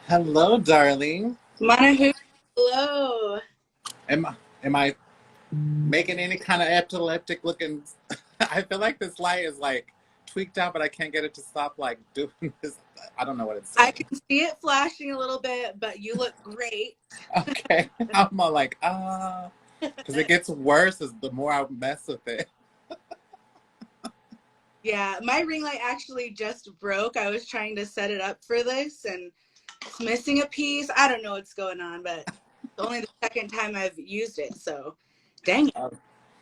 Hello, darling. Manahu, hello. Am I making any kind of epileptic looking? I feel like this light is like tweaked out, but I can't get it to stop like doing this. I don't know what it's doing. I can see it flashing a little bit, but you look great. Okay, I'm all like, because it gets worse as the more I mess with it. Yeah, my ring light actually just broke. I was trying to set it up for this, and it's missing a piece. I don't know what's going on, but it's only the second time I've used it, so dang it.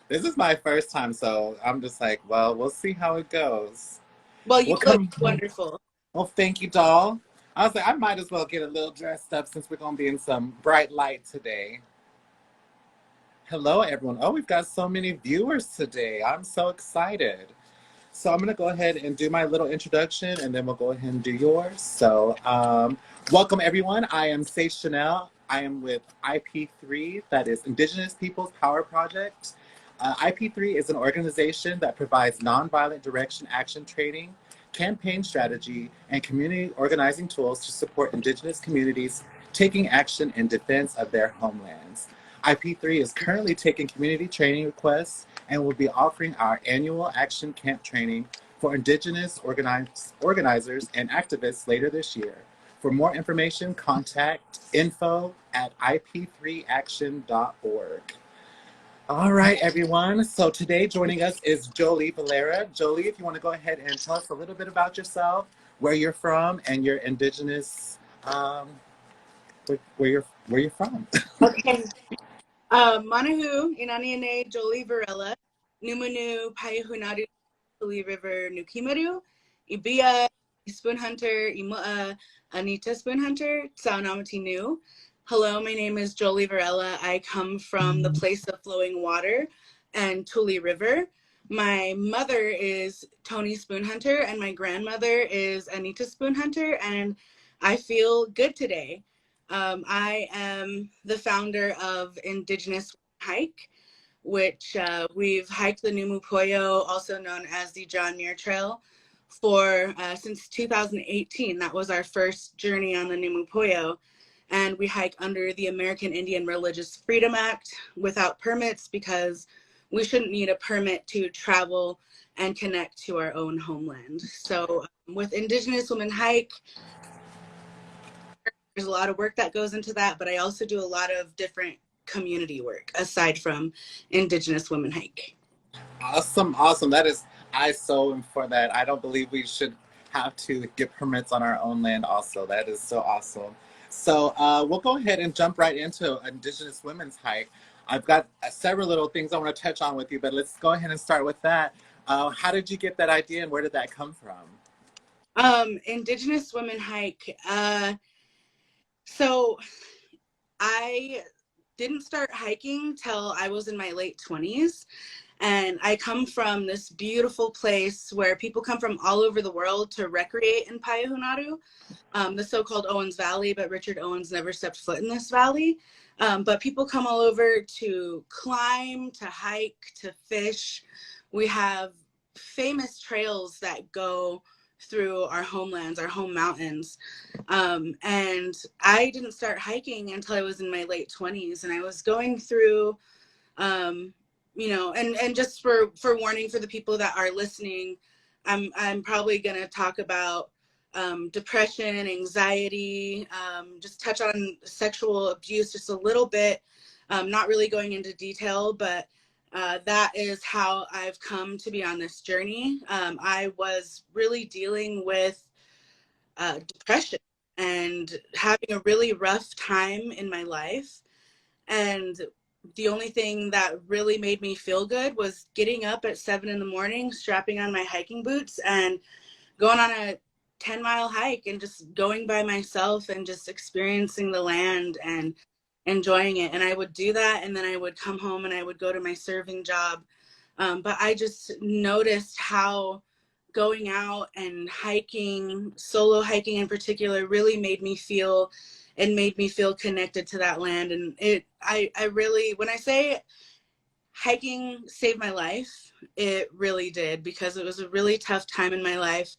This is my first time, so I'm just like, well, we'll see how it goes. Well, you look wonderful. Well, thank you, doll. I was like, I might as well get a little dressed up since we're going to be in some bright light today. Hello, everyone. Oh, we've got so many viewers today. I'm so excited. So I'm going to go ahead and do my little introduction, and then we'll go ahead and do yours. So welcome, everyone. I am Chanell. I am with IP3, that is Indigenous Peoples Power Project. IP3 is an organization that provides nonviolent direction action training, campaign strategy, and community organizing tools to support Indigenous communities taking action in defense of their homelands. IP3 is currently taking community training requests and will be offering our annual action camp training for Indigenous organizers and activists later this year. For more information, contact info@ip3action.org. All right, everyone. So today joining us is Jolie Varela. Jolie, if you want to go ahead and tell us a little bit about yourself, where you're from, and your Indigenous, where you're from. Okay. Manahu, Inaniane, Jolie Varela, Nüümü Payahuunadü, Jolie River, Nukimaru, Ibia, Spoon Hunter, Imua, Anita Spoon Hunter, Tsaunamati Nu. Hello, my name is Jolie Varela. I come from the place of flowing water and Tule River. My mother is Tony Spoon Hunter and my grandmother is Anita Spoon Hunter, and I feel good today. I am the founder of Indigenous Women Hike, which we've hiked the Nüümü Poyo, also known as the Muir Trail, for since 2018. That was our first journey on the Nüümü Poyo. And we hike under the American Indian Religious Freedom Act without permits because we shouldn't need a permit to travel and connect to our own homeland. So with Indigenous Women Hike, there's a lot of work that goes into that, but I also do a lot of different community work aside from Indigenous Women Hike. Awesome, awesome. That is, I so am for that. I don't believe we should have to get permits on our own land also. That is so awesome. So we'll go ahead and jump right into Indigenous Women's Hike. I've got several little things I want to touch on with you, but let's go ahead and start with that. How did you get that idea and where did that come from? Indigenous Women Hike. So I didn't start hiking till I was in my late 20s. And I come from this beautiful place where people come from all over the world to recreate in Payahuunadü, the so-called Owens Valley, but Richard Owens never stepped foot in this valley. But people come all over to climb, to hike, to fish. We have famous trails that go through our homelands, our home mountains. And I didn't start hiking until I was in my late 20s. And I was going through, you know, and just for warning for the people that are listening, I'm probably going to talk about depression, anxiety, just touch on sexual abuse just a little bit, not really going into detail, but that is how I've come to be on this journey. I was really dealing with depression and having a really rough time in my life. And the only thing that really made me feel good was getting up at 7 a.m, strapping on my hiking boots and going on a 10-mile hike and just going by myself and just experiencing the land and enjoying it. And I would do that, and then I would come home and I would go to my serving job. But I just noticed how going out and hiking, solo hiking in particular, really made me feel connected to that land. And I really, when I say hiking saved my life, it really did, because it was a really tough time in my life,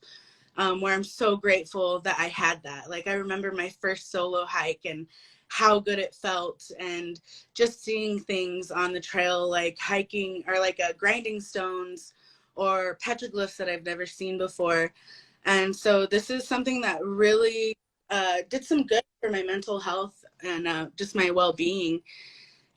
where I'm so grateful that I had that. Like, I remember my first solo hike and how good it felt, and just seeing things on the trail, like hiking or like grinding stones or petroglyphs that I've never seen before. And so this is something that really did some good for my mental health and just my well-being.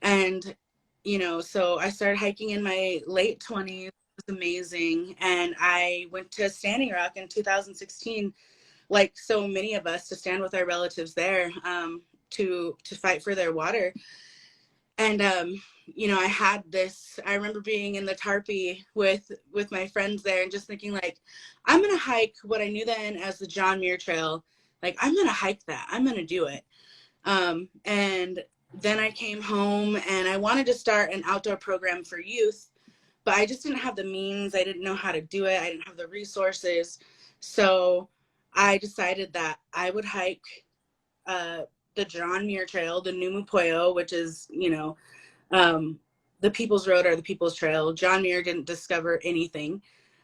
And, you know, so I started hiking in my late 20s. It was amazing. And I went to Standing Rock in 2016, like so many of us, to stand with our relatives there, to fight for their water. And, you know, I remember being in the Tarpey with my friends there and just thinking, like, I'm going to hike what I knew then as the Muir Trail. Like, I'm going to hike that. I'm going to do it. And then I came home and I wanted to start an outdoor program for youth, but I just didn't have the means. I didn't know how to do it. I didn't have the resources. So I decided that I would hike the Muir Trail, the Nüümü Poyo, which is, you know, the People's Road or the People's Trail. John Muir didn't discover anything.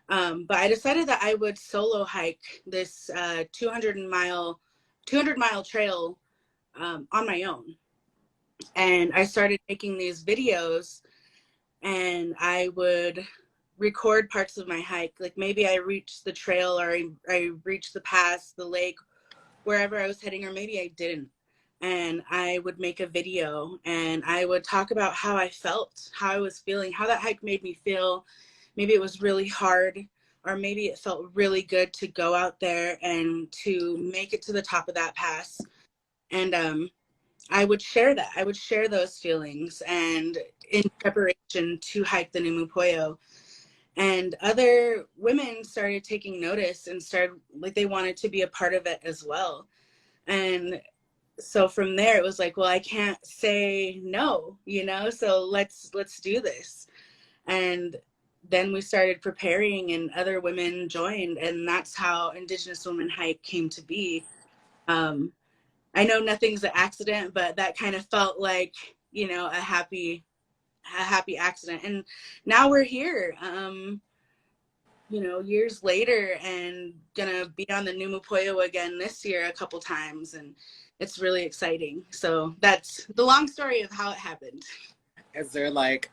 But I decided that I would solo hike this 200-mile trail on my own. And I started making these videos, and I would record parts of my hike. Like, maybe I reached the trail, or I reached the pass, the lake, wherever I was heading, or maybe I didn't. And I would make a video, and I would talk about how I felt, how I was feeling, how that hike made me feel. Maybe it was really hard, or maybe it felt really good to go out there and to make it to the top of that pass. And I would share that. I would share those feelings, and in preparation to hike the Nüümü Poyo. And other women started taking notice and started, like, they wanted to be a part of it as well. And so from there, it was like, well, I can't say no, you know, so let's do this. And then we started preparing, and other women joined, and that's how Indigenous Women Hike came to be. I know nothing's an accident, but that kind of felt like, you know, a happy accident. And now we're here, you know, years later, and gonna be on the Nüümü Poyo again this year a couple times, and it's really exciting. So that's the long story of how it happened. Is there like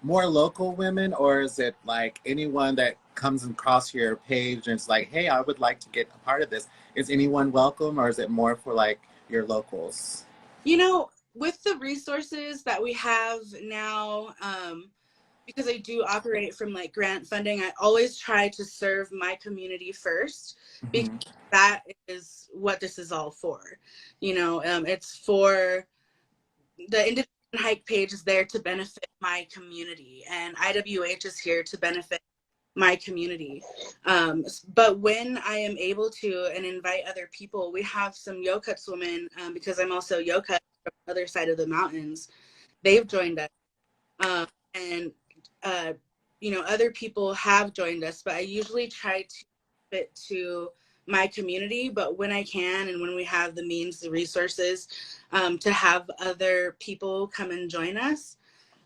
more local women, or is it like anyone that comes across your page and it's like, hey, I would like to get a part of this? Is anyone welcome, or is it more for like your locals? You know, with the resources that we have now, because I do operate from like grant funding, I always try to serve my community first, because Mm-hmm. that is what this is all for. You know, it's for the Indigenous Hike page is there to benefit my community, and IWH is here to benefit my community. But when I am able to and invite other people, we have some Yokuts women, because I'm also Yokut from the other side of the mountains. They've joined us. And you know, other people have joined us, but I usually try to fit to my community. But when I can, and when we have the means, the resources, to have other people come and join us,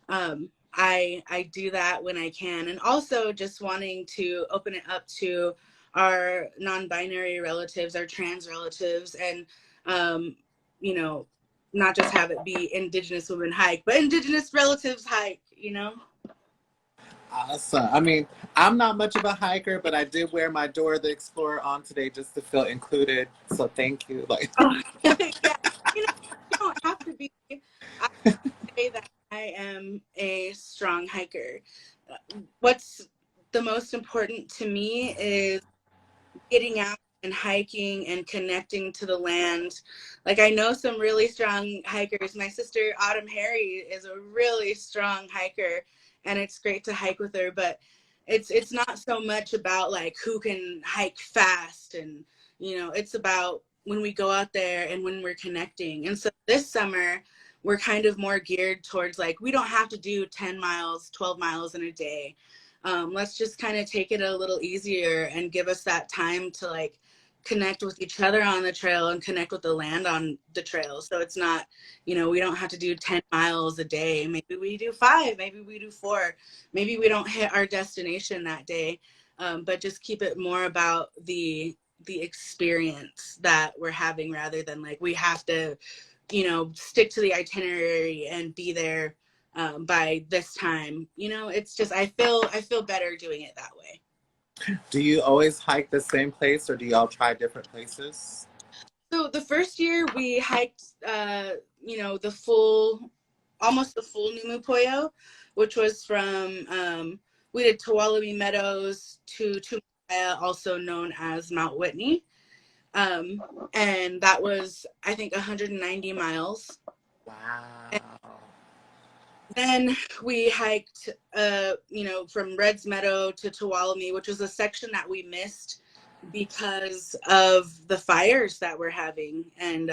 I do that when I can. And also just wanting to open it up to our non-binary relatives, our trans relatives, and you know, not just have it be Indigenous Women Hike, but Indigenous Relatives Hike, you know? Awesome. I mean, I'm not much of a hiker, but I did wear my Dora the Explorer on today just to feel included. So thank you. Like, Oh, yeah, you know, you don't have to be. I say that I am a strong hiker. What's the most important to me is getting out and hiking and connecting to the land. Like, I know some really strong hikers. My sister Autumn Harry is a really strong hiker, and it's great to hike with her, but it's not so much about like who can hike fast, and you know, it's about when we go out there and when we're connecting. And so this summer we're kind of more geared towards like, we don't have to do 10 miles, 12 miles in a day. Let's just kind of take it a little easier and give us that time to like connect with each other on the trail and connect with the land on the trail. So it's not, you know, we don't have to do 10 miles a day. Maybe we do 5, maybe we do 4, maybe we don't hit our destination that day. But just keep it more about the experience that we're having, rather than like we have to, you know, stick to the itinerary and be there by this time. You know, it's just I feel better doing it that way. do you always hike the same place or do y'all try different places? So the first year we hiked, you know, the full, almost the full Nüümü Poyo, which was from, we did Tuolumne Meadows to Tumaya, also known as Mount Whitney. And that was, I think, 190 miles. And Wow. then we hiked, you know, from Reds Meadow to Tuolumne, which was a section that we missed because of the fires that we're having, and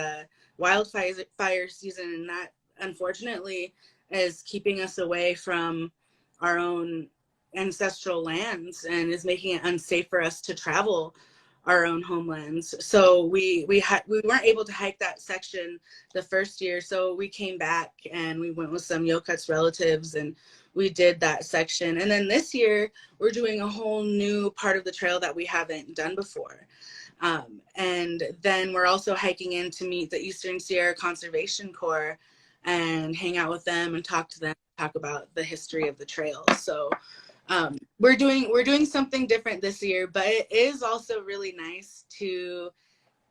wildfire season, and that unfortunately is keeping us away from our own ancestral lands and is making it unsafe for us to travel our own homelands. So we weren't able to hike that section the first year, so we came back and we went with some Yokuts relatives and we did that section. And then this year we're doing a whole new part of the trail that we haven't done before. And then we're also hiking in to meet the Eastern Sierra Conservation Corps and hang out with them and talk to them, talk about the history of the trail. So we're doing something different this year, but it is also really nice to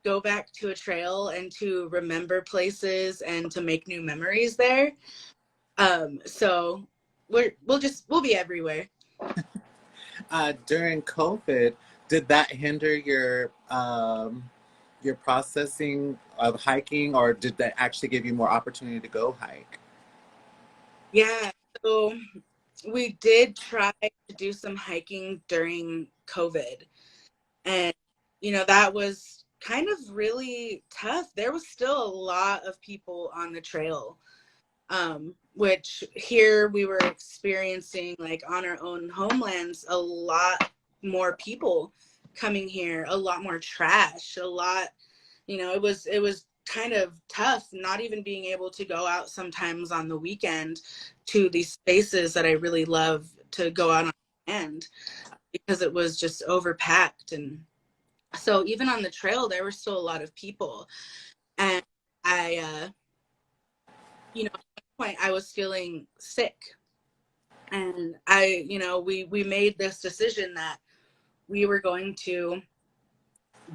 go back to a trail and to remember places and to make new memories there. So we'll be everywhere. During COVID, did that hinder your processing of hiking, or did that actually give you more opportunity to go hike? Yeah, so we did try to do some hiking during COVID, and you know, that was kind of really tough. There was still a lot of people on the trail, which here we were experiencing, like on our own homelands, a lot more people coming here, a lot more trash, a lot, you know, it was kind of tough not even being able to go out sometimes on the weekend to these spaces that I really love to go out on the weekend, because it was just overpacked. And so even on the trail there were still a lot of people, and I you know, at one point I was feeling sick, and you know, we made this decision that we were going to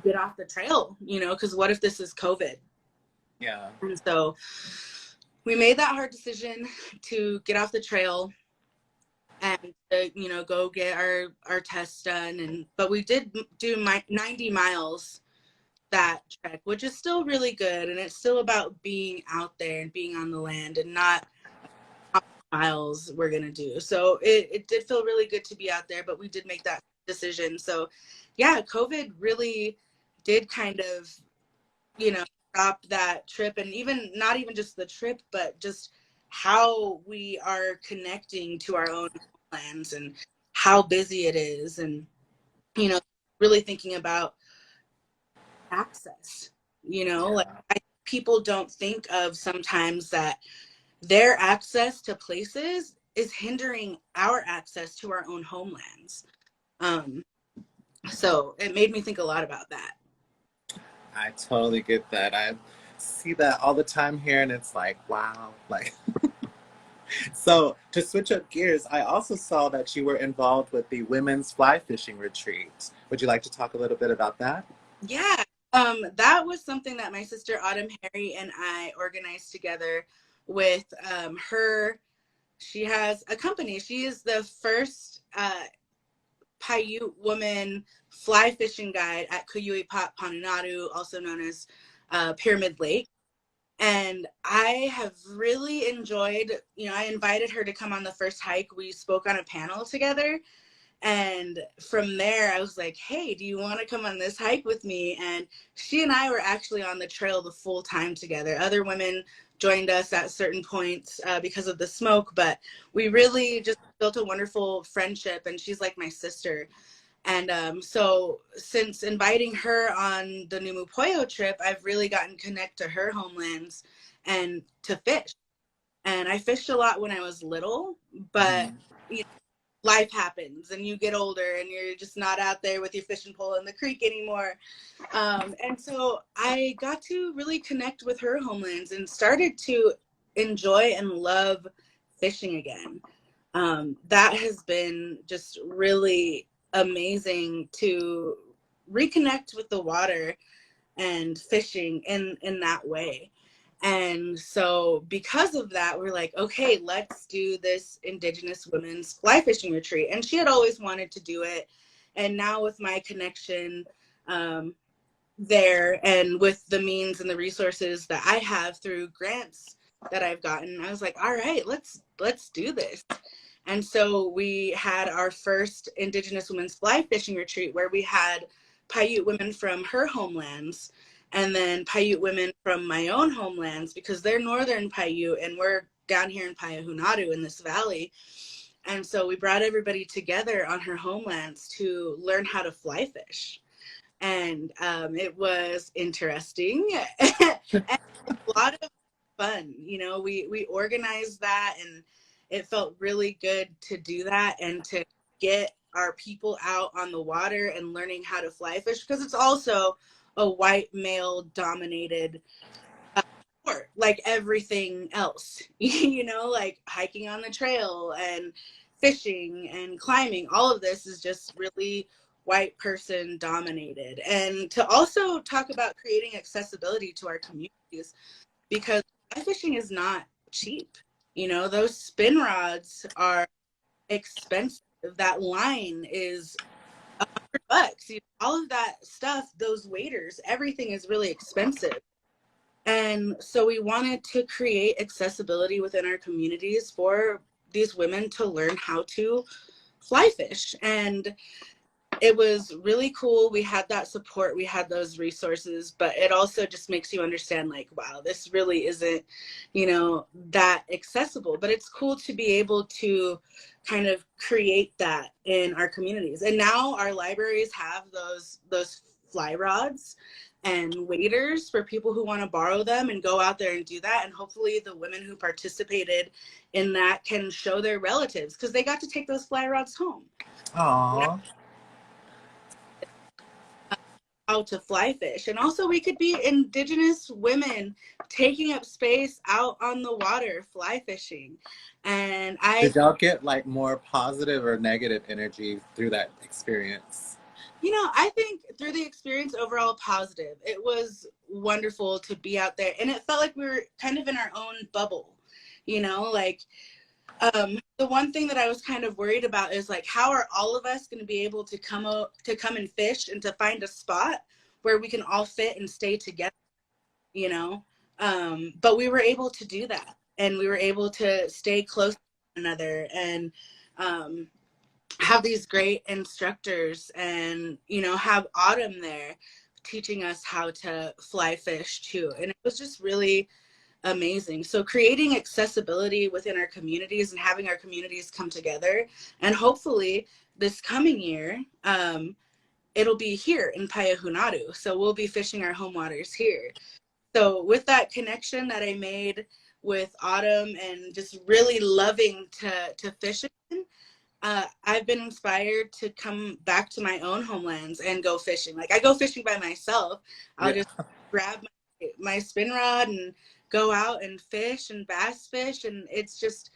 get off the trail, you know, because what if this is COVID? Yeah. And so we made that hard decision to get off the trail. and to, you know, go get our tests done. And but we did do 90 miles that trek, which is still really good, and it's still about being out there and being on the land and not how many miles we're gonna do. So it did feel really good to be out there, but we did make that decision. So yeah, COVID really did kind of, you know, stop that trip, and even not even just the trip, but just how we are connecting to our own lands and how busy it is, and, you know, really thinking about access, you know, like people don't think of sometimes that their access to places is hindering our access to our own homelands. So it made me think a lot about that. I totally get that. I see that all the time here, and it's like, wow. Like, so to switch up gears, I also saw that you were involved with the women's fly fishing retreat. Would you like to talk a little bit about that? Yeah, that was something that my sister Autumn Harry and I organized together with her. She has a company. She is the first Paiute woman fly fishing guide at Payahuunadü, also known as Pyramid Lake. And I have really enjoyed, you know, I invited her to come on the first hike. We spoke on a panel together. And from there, I was like, hey, do you want to come on this hike with me? And she and I were actually on the trail the full time together. Other women joined us at certain points because of the smoke, but we really just built a wonderful friendship. And she's like my sister. And so since inviting her on the Nüümü Poyo trip, I've really gotten connected to her homelands and to fish. And I fished a lot when I was little, but you know, life happens and you get older and you're just not out there with your fishing pole in the creek anymore. And so I got to really connect with her homelands and started to enjoy and love fishing again. That has been just really amazing to reconnect with the water and fishing in that way. And so because of that, we're like, okay, let's do this Indigenous women's fly fishing retreat. And she had always wanted to do it. And now with my connection there, and with the means and the resources that I have through grants that I've gotten, I was like, all right, let's do this. And so we had our first Indigenous women's fly fishing retreat where we had Paiute women from her homelands and then Paiute women from my own homelands, because they're northern Paiute and we're down here in Payahuunadü in this valley. And so we brought everybody together on her homelands to learn how to fly fish. And it was interesting and a lot of fun. You know, we organized that, and it felt really good to do that and to get our people out on the water and learning how to fly fish, because it's also a white male dominated sport like everything else. You know, like hiking on the trail and fishing and climbing, all of this is just really white person dominated. And to also talk about creating accessibility to our communities, because fly fishing is not cheap. You know, those spin rods are expensive. That line is $100. You know, all of that stuff, those waders, everything is really expensive. And so we wanted to create accessibility within our communities for these women to learn how to fly fish. And it was really cool. We had that support, we had those resources, but it also just makes you understand, like, wow, this really isn't, you know, that accessible. But it's cool to be able to kind of create that in our communities. And now our libraries have those fly rods and waders for people who want to borrow them and go out there and do that. And hopefully the women who participated in that can show their relatives, because they got to take those fly rods home. Aww. How to fly fish. And also we could be Indigenous women taking up space out on the water fly fishing. And Did y'all get like more positive or negative energy through that experience? you know, I think through the experience, overall positive. It was wonderful to be out there, and it felt like we were kind of in our own bubble, you know, like The one thing that I was kind of worried about is like, how are all of us going to be able to come and fish and to find a spot where we can all fit and stay together, you know? But we were able to do that, and we were able to stay close to one another, and have these great instructors, and, you know, have Autumn there teaching us how to fly fish too. And it was just really amazing. So creating accessibility within our communities and having our communities come together, and hopefully this coming year, it'll be here in Payahuunadü. So we'll be fishing our home waters here. So with that connection that I made with Autumn and just really loving to fish again, I've been inspired to come back to my own homelands and go fishing. Like, I go fishing by myself. I'll just grab my spin rod and go out and fish and bass fish, and it's just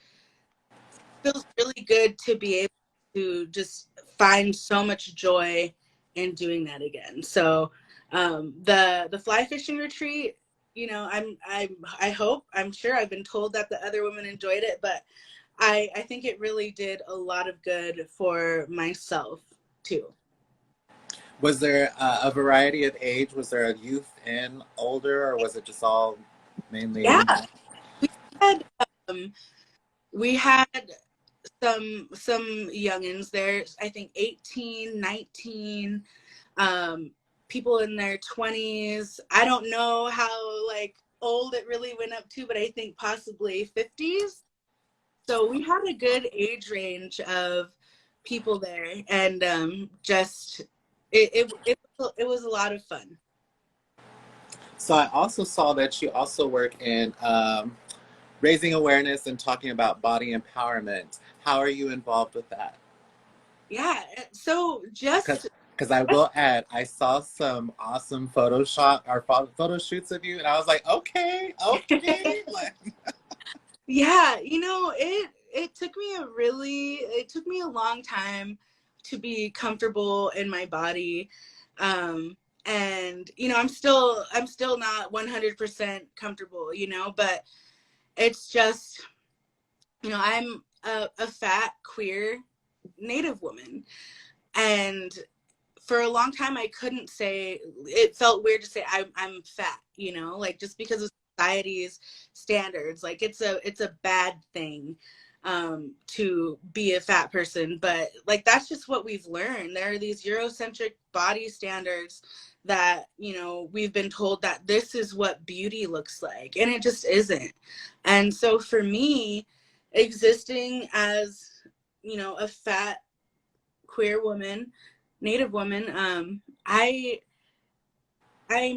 feels really good to be able to just find so much joy in doing that again. So the fly fishing retreat, you know, I'm sure I've been told that the other women enjoyed it, but I think it really did a lot of good for myself too. Was there a variety of age? Was there a youth and older, or was it just all mainly? Yeah, we had we had some youngins there. I think 18, 19, people in their 20s. I don't know how like old it really went up to, but I think possibly 50s. So we had a good age range of people there, and just it was a lot of fun. So I also saw that you also work in raising awareness and talking about body empowerment. How are you involved with that? Yeah, so just Because I will add, I saw some awesome photo shoots of you, and I was like, okay, okay. yeah, you know, it took me a long time to be comfortable in my body. And you know, I'm still not 100% comfortable, you know, but it's just, you know, I'm a fat queer Native woman, and for a long time I couldn't say, it felt weird to say I'm fat, you know, like just because of society's standards, like it's a bad thing to be a fat person. But like, that's just what we've learned. There are these Eurocentric body standards that, you know, we've been told that this is what beauty looks like, and it just isn't. And so for me, existing as, you know, a fat queer woman, Native woman, I'm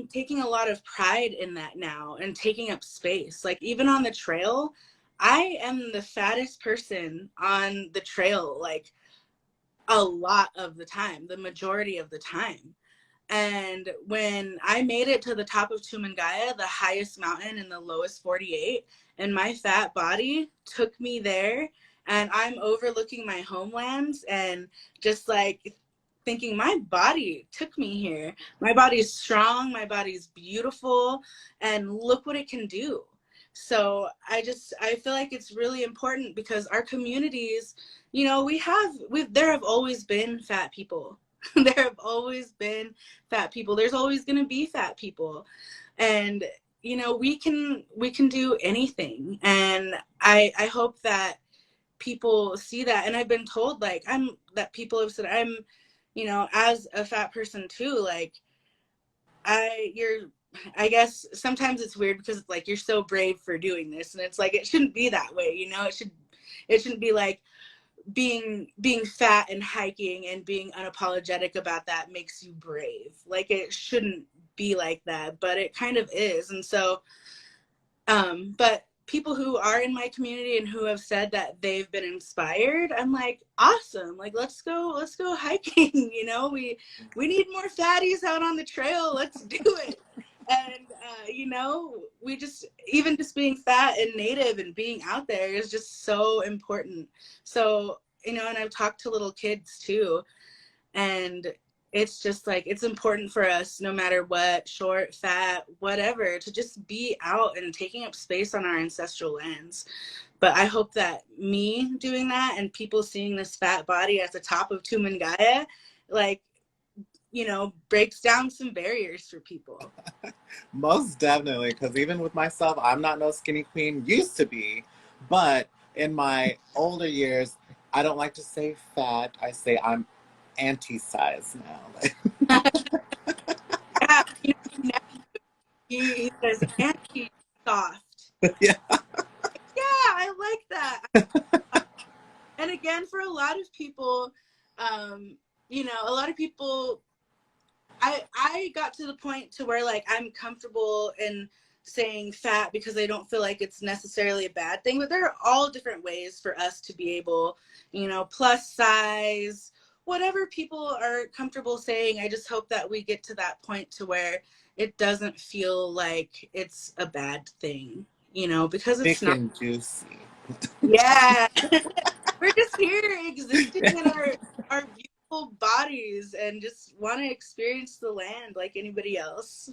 taking a lot of pride in that now and taking up space. Like, even on the trail, I am the fattest person on the trail, like a lot of the time, the majority of the time. And when I made it to the top of Tumangaya, the highest mountain in the lowest 48, and my fat body took me there, and I'm overlooking my homelands and just like thinking, my body took me here. My body's strong, my body's beautiful, and look what it can do. So I feel like it's really important, because our communities, you know, there have always been fat people. There have always been fat people. There's always going to be fat people. And, you know, we can do anything. And I hope that people see that. And I've been told, like, that people have said, I'm, you know, as a fat person too, like, I guess sometimes it's weird because it's like, you're so brave for doing this. And it's like, it shouldn't be that way. You know, it shouldn't be like, being fat and hiking and being unapologetic about that makes you brave. Like, it shouldn't be like that, but it kind of is. And so but people who are in my community and who have said that they've been inspired, I'm like, awesome, like, let's go hiking. You know, we need more fatties out on the trail, let's do it. And you know, we just, even just being fat and Native and being out there is just so important. So, you know, and I've talked to little kids too, and it's just like, it's important for us, no matter what, short, fat, whatever, to just be out and taking up space on our ancestral lands. But I hope that me doing that and people seeing this fat body at the top of Tumangaya, like, you know, breaks down some barriers for people. Most definitely, because even with myself, I'm not no skinny queen, used to be, but in my older years, I don't like to say fat. I say I'm anti-size now. Yeah, you know, he says anti-soft. Yeah. Yeah, I like that. And again, for a lot of people, you know, a lot of people, I got to the point to where like I'm comfortable in saying fat because I don't feel like it's necessarily a bad thing, but there are all different ways for us to be able, you know, plus size, whatever people are comfortable saying. I just hope that we get to that point to where it doesn't feel like it's a bad thing, you know, because it's Thick not. and juicy. Yeah. We're just here existing in our beautiful bodies and just want to experience the land like anybody else.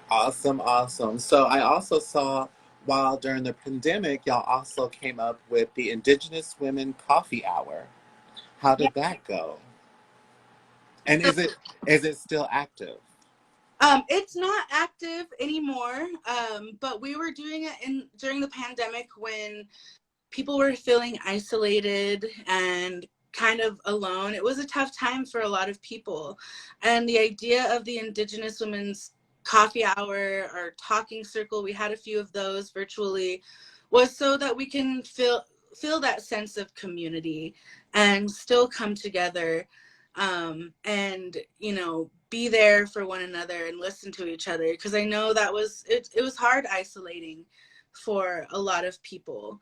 Awesome, awesome. So I also saw while during the pandemic, y'all also came up with the Indigenous Women Coffee Hour. How Yeah. did that go? And is it still active? It's not active anymore. But we were doing it during the pandemic when people were feeling isolated and kind of alone. It was a tough time for a lot of people. And the idea of the Indigenous Women's Coffee Hour or Talking Circle, we had a few of those virtually, was so that we can feel that sense of community and still come together, and, you know, be there for one another and listen to each other. Because I know that it was hard isolating for a lot of people,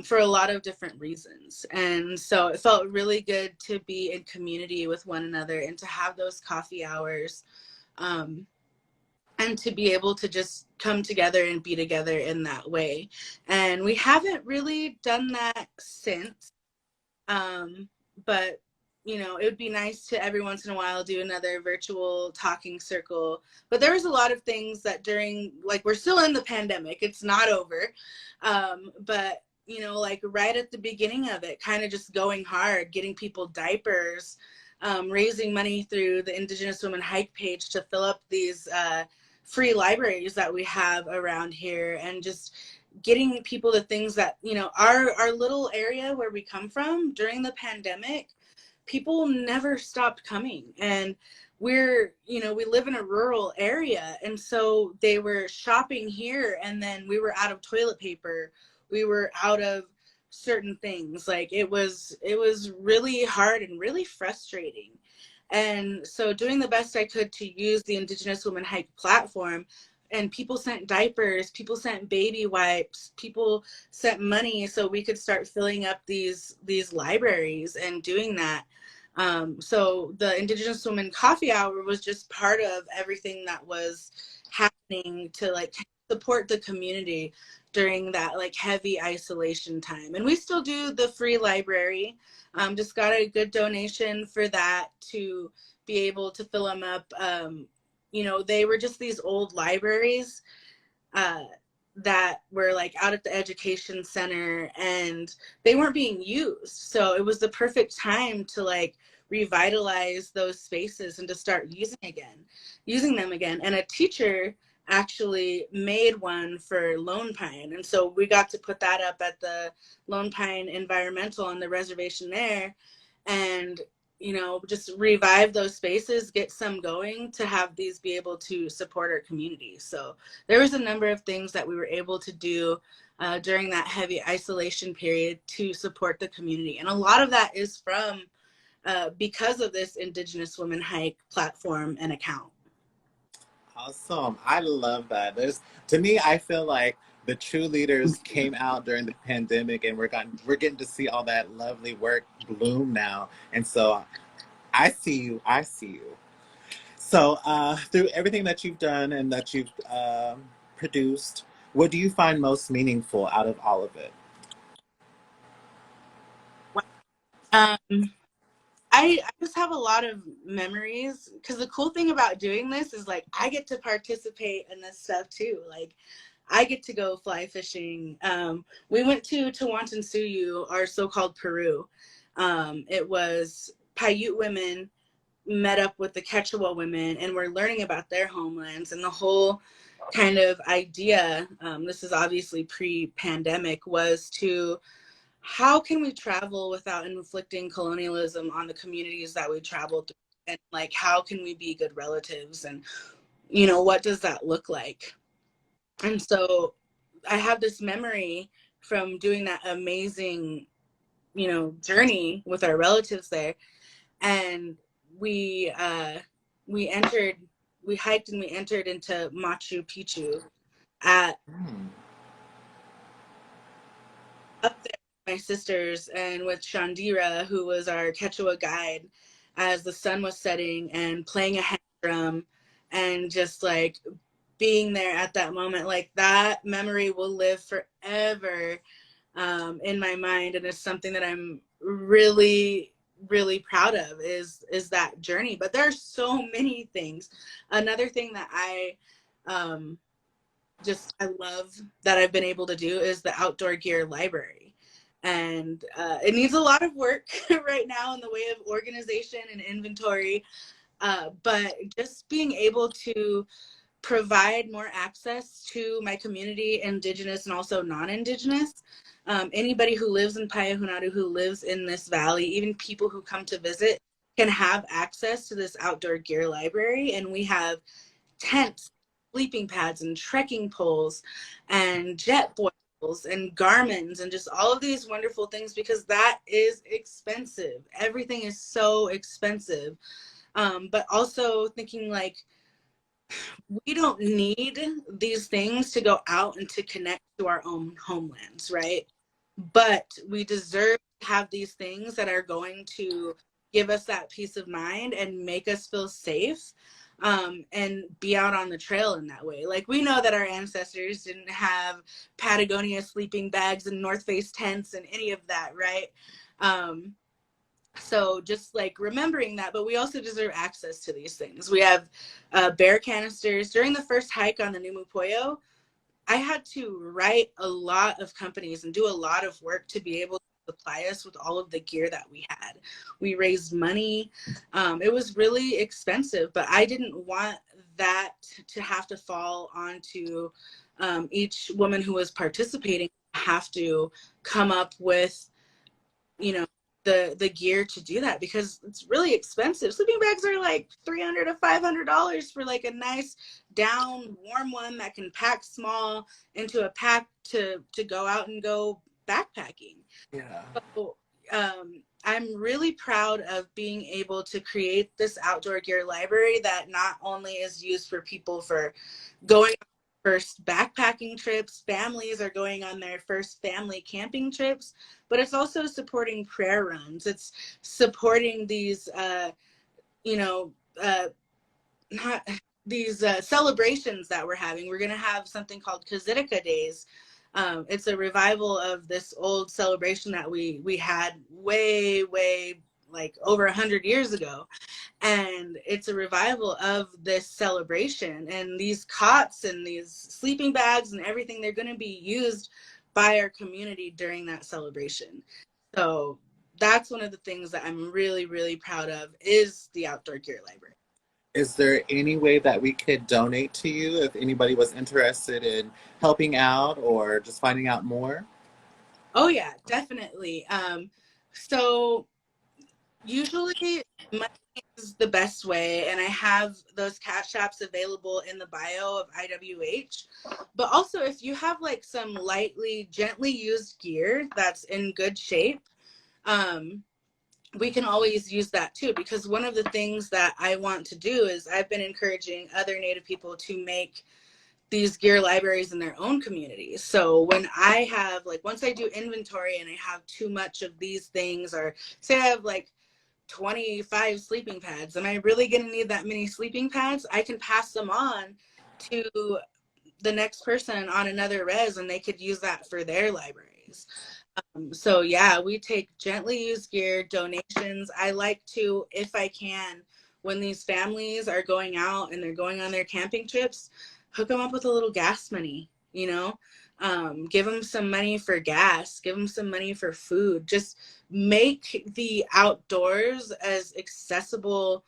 for a lot of different reasons. And so it felt really good to be in community with one another and to have those coffee hours, and to be able to just come together and be together in that way. And we haven't really done that since. But you know, it would be nice to every once in a while do another virtual talking circle. But there was a lot of things that during, like, we're still in the pandemic, it's not over. But you know, like right at the beginning of it, kind of just going hard, getting people diapers, raising money through the Indigenous Women Hike page to fill up these free libraries that we have around here, and just getting people the things that, you know, our little area where we come from during the pandemic, people never stopped coming. And we're, you know, we live in a rural area, and so they were shopping here, and then we were out of toilet paper, we were out of certain things. Like it was really hard and really frustrating. And so doing the best I could to use the Indigenous Women Hike platform, and people sent diapers, people sent baby wipes, people sent money so we could start filling up these libraries and doing that. So the Indigenous Women Coffee Hour was just part of everything that was happening to like support the community during that like heavy isolation time. And we still do the free library. Just got a good donation for that to be able to fill them up. You know, they were just these old libraries that were like out at the education center, and they weren't being used. So it was the perfect time to like revitalize those spaces and to start using them again. And a teacher actually made one for Lone Pine. And so we got to put that up at the Lone Pine Environmental on the reservation there, and, you know, just revive those spaces, get some going to have these be able to support our community. So there was a number of things that we were able to do during that heavy isolation period to support the community. And a lot of that is from because of this Indigenous Women Hike platform and account. Awesome. I love that. To me, I feel like the true leaders came out during the pandemic, and we're getting to see all that lovely work bloom now. And so I see you. I see you. So through everything that you've done and that you've produced, what do you find most meaningful out of all of it? Um, I just have a lot of memories, because the cool thing about doing this is like I get to participate in this stuff too. Like I get to go fly fishing. We went to Tawantinsuyu, our so-called Peru. It was Paiute women met up with the Quechua women, and we're learning about their homelands, and the whole kind of idea, this is obviously pre-pandemic, was to how can we travel without inflicting colonialism on the communities that we travel through, and like how can we be good relatives, and what does that look like? And so I have this memory from doing that amazing journey with our relatives there, and we entered, we hiked and we entered into Machu Picchu at up there with my sisters and with Shandira, who was our Quechua guide, as the sun was setting, and playing a hand drum and just like being there at that moment. Like that memory will live forever in my mind, and it's something that I'm really proud of, is that journey. But there are so many things. Another thing that I love that I've been able to do is the outdoor gear library, and it needs a lot of work right now in the way of organization and inventory, but just being able to provide more access to my community, Indigenous and also non-Indigenous. Anybody who lives in Payahuunadü, who lives in this valley, even people who come to visit, can have access to this outdoor gear library. And we have tents, sleeping pads, and trekking poles, and jet boils, and garments, and just all of these wonderful things, because that is expensive. Everything is so expensive. But also thinking like, we don't need these things to go out and to connect to our own homelands, right? But we deserve to have these things that are going to give us that peace of mind and make us feel safe, and be out on the trail in that way. Like, we know that our ancestors didn't have Patagonia sleeping bags and North Face tents and any of that, right? So just like remembering that, but we also deserve access to these things. We have bear canisters. During the first hike on the Nüümü Poyo, I had to write a lot of companies and do a lot of work to be able to supply us with all of the gear that we had. We raised money. It was really expensive, but I didn't want that to have to fall onto each woman who was participating, have to come up with, the gear to do that, because it's really expensive. Sleeping bags are like $300 to $500 for like a nice down warm one that can pack small into a pack to go out and go backpacking. Yeah. So I'm really proud of being able to create this outdoor gear library that not only is used for people for going first backpacking trips, families are going on their first family camping trips, but it's also supporting prayer runs. It's supporting these, not these celebrations that we're having. We're going to have something called Kazitika Days. It's a revival of this old celebration that we had way like over 100 years ago. And it's a revival of this celebration, and these cots and these sleeping bags and everything, they're going to be used by our community during that celebration. So that's one of the things that I'm really proud of, is the outdoor gear library. Is there any way that we could donate to you if anybody was interested in helping out or just finding out more? Oh yeah, definitely. So usually money is the best way, and I have those cash apps available in the bio of IWH. But also, if you have like some gently used gear that's in good shape, we can always use that too, because one of the things that I want to do is I've been encouraging other Native people to make these gear libraries in their own communities. So when I have, like, once I do inventory and I have too much of these things, or say I have like 25 sleeping pads, am I really going to need that many sleeping pads? I can pass them on to the next person on another res, and they could use that for their libraries. So yeah, we take gently used gear, donations. I like to, if I can, when these families are going out and they're going on their camping trips, hook them up with a little gas money, you know, give them some money for gas, give them some money for food, just make the outdoors as accessible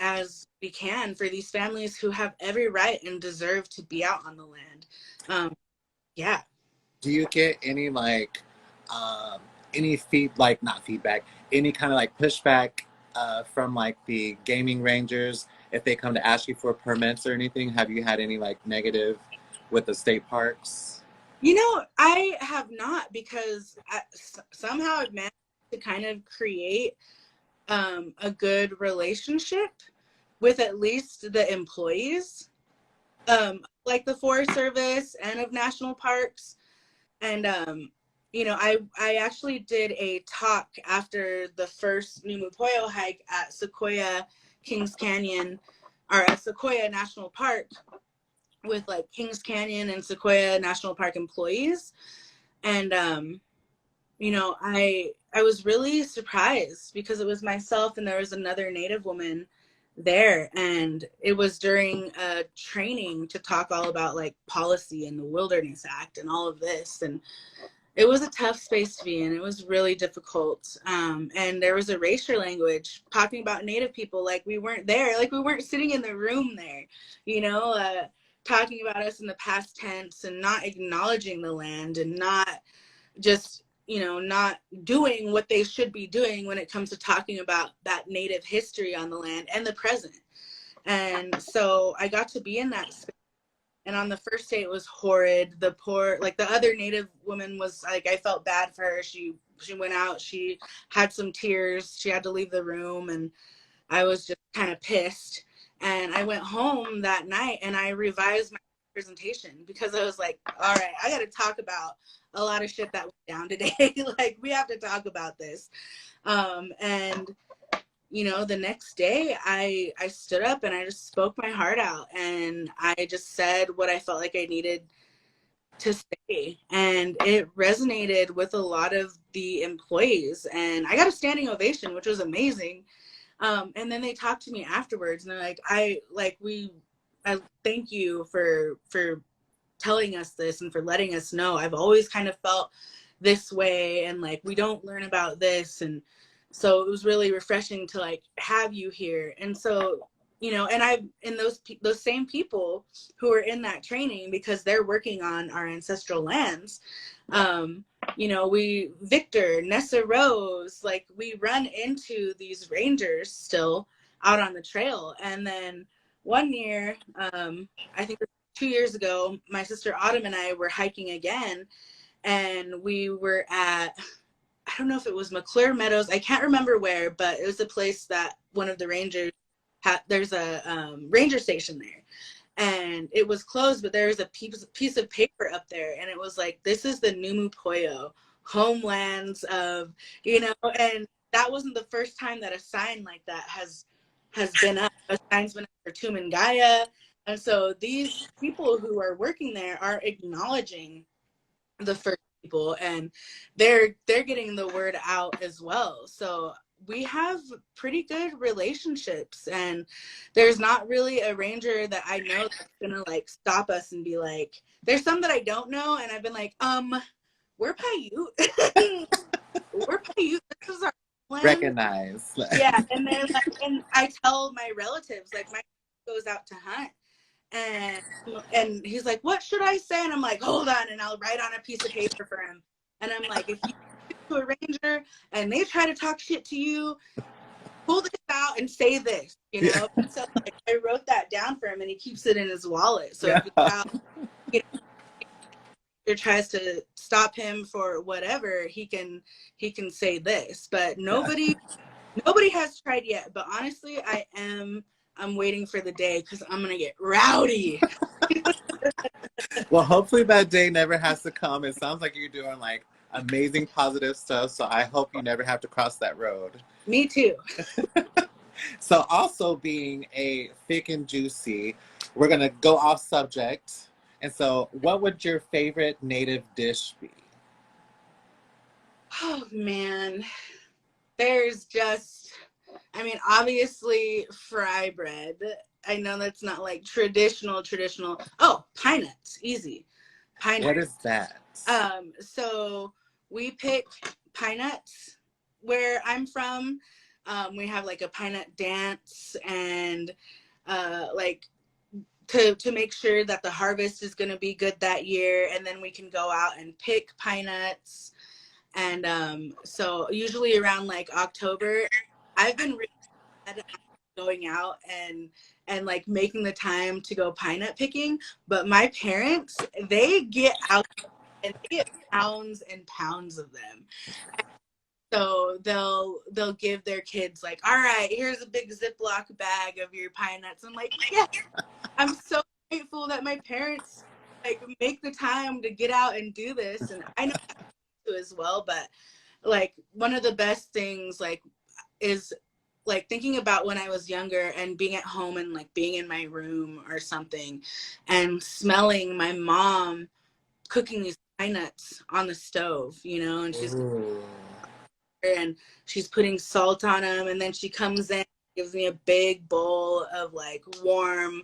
as we can for these families who have every right and deserve to be out on the land. Yeah. Do you get any like any not feedback, any kind of like pushback from like the gaming rangers if they come to ask you for permits or anything? Have you had any like negative with the state parks? You know, I have not, because somehow I've managed to kind of create a good relationship with at least the employees, like the Forest Service and of national parks. And you know, I actually did a talk after the first Nüümü Poyo hike at Sequoia Kings Canyon, or at Sequoia National Park, with like Kings Canyon and Sequoia National Park employees. And you know, I was really surprised because it was myself and there was another Native woman there, and it was during a training to talk all about like policy and the Wilderness Act and all of this. And it was a tough space to be in. It was really difficult. And there was erasure language talking about Native people like we weren't there, like we weren't sitting in the room there, you know, talking about us in the past tense and not acknowledging the land and not just, you know, not doing what they should be doing when it comes to talking about that Native history on the land and the present. And so I got to be in that space. And on the first day, it was horrid. The poor, like the other Native woman was like, I felt bad for her. She went out, she had some tears, she had to leave the room, and I was just kind of pissed. And I went home that night and I revised my presentation because I was like, all right, I got to talk about a lot of shit that went down today. Like, we have to talk about this. And you know, the next day I stood up and I just spoke my heart out, and I just said what I felt like I needed to say, and it resonated with a lot of the employees, and I got a standing ovation, which was amazing. And then they talked to me afterwards and they're like, I thank you for telling us this and for letting us know. I've always kind of felt this way, and like we don't learn about this. And so it was really refreshing to like have you here. And so, you know, and I've in those same people who are in that training, because they're working on our ancestral lands. You know, Victor, Nessa Rose, like we run into these rangers still out on the trail. And then one year, I think 2 years ago, my sister Autumn and I were hiking again, and we were at, I don't know if it was McClure Meadows, I can't remember where, but it was a place that one of the rangers had. There's a ranger station there, and it was closed, but there was a piece of paper up there, and it was like, this is the Nüümü Poyo, homelands of, you know. And that wasn't the first time that a sign like that has been up. A sign's been up for Tumangaya. And so these people who are working there are acknowledging the first people, and they're getting the word out as well. So we have pretty good relationships, and there's not really a ranger that I know that's gonna like stop us and be like, there's some that I don't know, and I've been like, we're Paiute. We're Paiute. This is our land. Recognize. Yeah. And then and I tell my relatives, like my goes out to hunt, and he's like, what should I say? And I'm like, hold on, and I'll write on a piece of paper for him. And I'm like, if you to a ranger and they try to talk shit to you, pull this out and say this, you know. Yeah. So like, I wrote that down for him, and he keeps it in his wallet. So if you know, tries to stop him for whatever, he can say this. But nobody has tried yet. But honestly, I'm waiting for the day, because I'm gonna get rowdy. Well, hopefully that day never has to come. It sounds like you're doing like amazing positive stuff, so I hope you never have to cross that road. Me too. So also being a thick and juicy, we're gonna go off subject. And so what would your favorite Native dish be? Oh man, there's just, I mean, obviously fry bread. I know that's not like traditional. Oh, pine nuts, easy. Pine What nuts. is that? So we pick pine nuts where I'm from. We have like a pine nut dance, and like to make sure that the harvest is going to be good that year, and then we can go out and pick pine nuts. And so usually around like October, I've been really bad at going out and like making the time to go pine nut picking, but my parents, they get out and they get pounds and pounds of them. So they'll give their kids like, all right, here's a big Ziploc bag of your pine nuts. I'm like, yeah, I'm so grateful that my parents like make the time to get out and do this, and I know too as well. But like one of the best things like is like thinking about when I was younger and being at home and like being in my room or something and smelling my mom cooking these pine nuts on the stove, you know, and she's putting salt on them, and then she comes in, gives me a big bowl of like warm,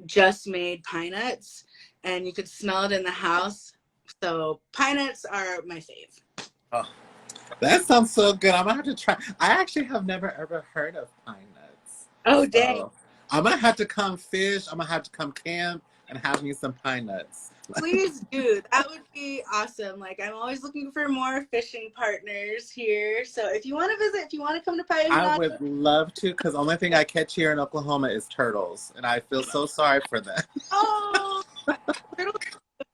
just made pine nuts, and you could smell it in the house. So pine nuts are my fave. Oh, that sounds so good. I'm gonna have to try. I actually have never ever heard of pine nuts. Oh, So dang. I'm gonna have to come fish. I'm gonna have to come camp and have me some pine nuts. Please do. That would be awesome. Like, I'm always looking for more fishing partners here. So if you want to visit, if you want to come to I Payahuunadü, would love to, because the only thing I catch here in Oklahoma is turtles, and I feel so sorry for them. oh, turtles.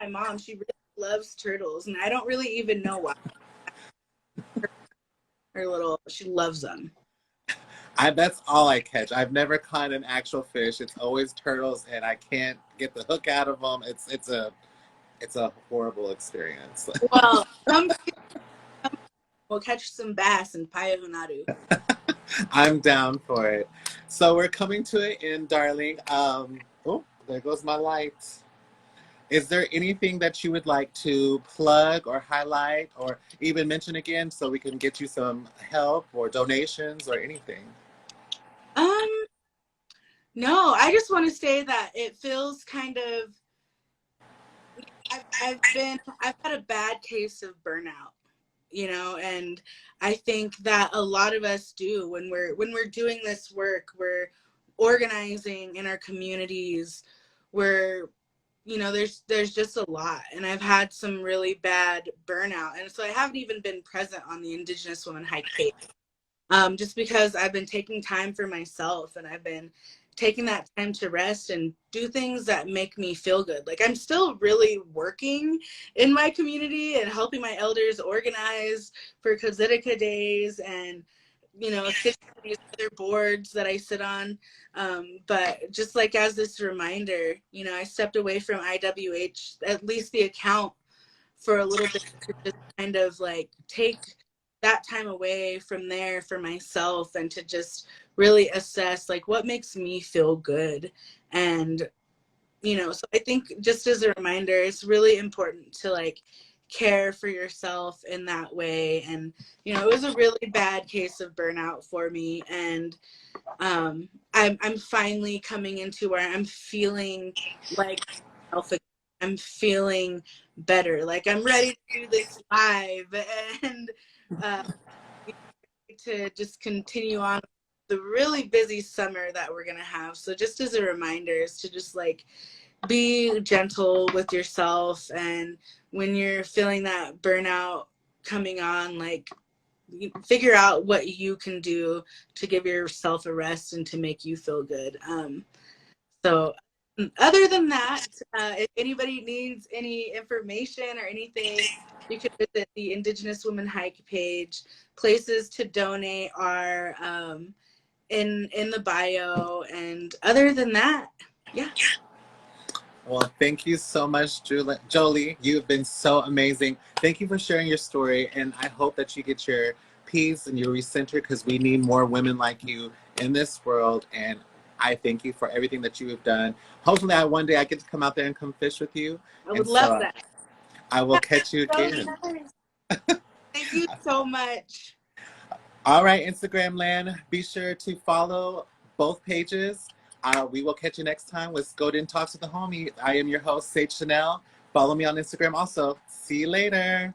My mom, she really loves turtles, and I don't really even know why. Her little, she loves them. That's all I catch. I've never caught an actual fish. It's always turtles, and I can't get the hook out of them. It's a horrible experience. Well, we'll catch some bass in Payahuunadü. I'm down for it. So we're coming to an end, darling. Oh, there goes my light. Is there anything that you would like to plug or highlight or even mention again so we can get you some help or donations or anything? No, I just want to say that it feels kind of, I've had a bad case of burnout, you know, and I think that a lot of us do when we're doing this work, we're organizing in our communities, we're, you know, there's just a lot, and I've had some really bad burnout, and so I haven't even been present on the Indigenous Women Hike page, just because I've been taking time for myself, and I've been taking that time to rest and do things that make me feel good. Like, I'm still really working in my community and helping my elders organize for Kozidika days and, you know, sit on these other boards that I sit on. But just like as this reminder, you know, I stepped away from IWH, at least the account, for a little bit to just kind of like take that time away from there for myself and to just really assess like what makes me feel good. And, you know, so I think just as a reminder, it's really important to like care for yourself in that way. And, you know, it was a really bad case of burnout for me. And I'm finally coming into where I'm feeling like myself again. I'm feeling better. Like, I'm ready to do this live and to just continue on the really busy summer that we're gonna have. So just as a reminder is to just like be gentle with yourself, and when you're feeling that burnout coming on, like figure out what you can do to give yourself a rest and to make you feel good. So other than that, if anybody needs any information or anything, you can visit the Indigenous Women Hike page. Places to donate are in the bio. And other than that, yeah. Well, thank you so much, Jolie. You've been so amazing. Thank you for sharing your story, and I hope that you get your peace and you're recentered, because we need more women like you in this world. And I thank you for everything that you have done. Hopefully, one day I get to come out there and come fish with you. I would love that. I will catch you again. Thank Thank you so much. All right, Instagram land, be sure to follow both pages. We will catch you next time with Skoden Talks with the Homie. I am your host, Sage Chanell. Follow me on Instagram also. See you later.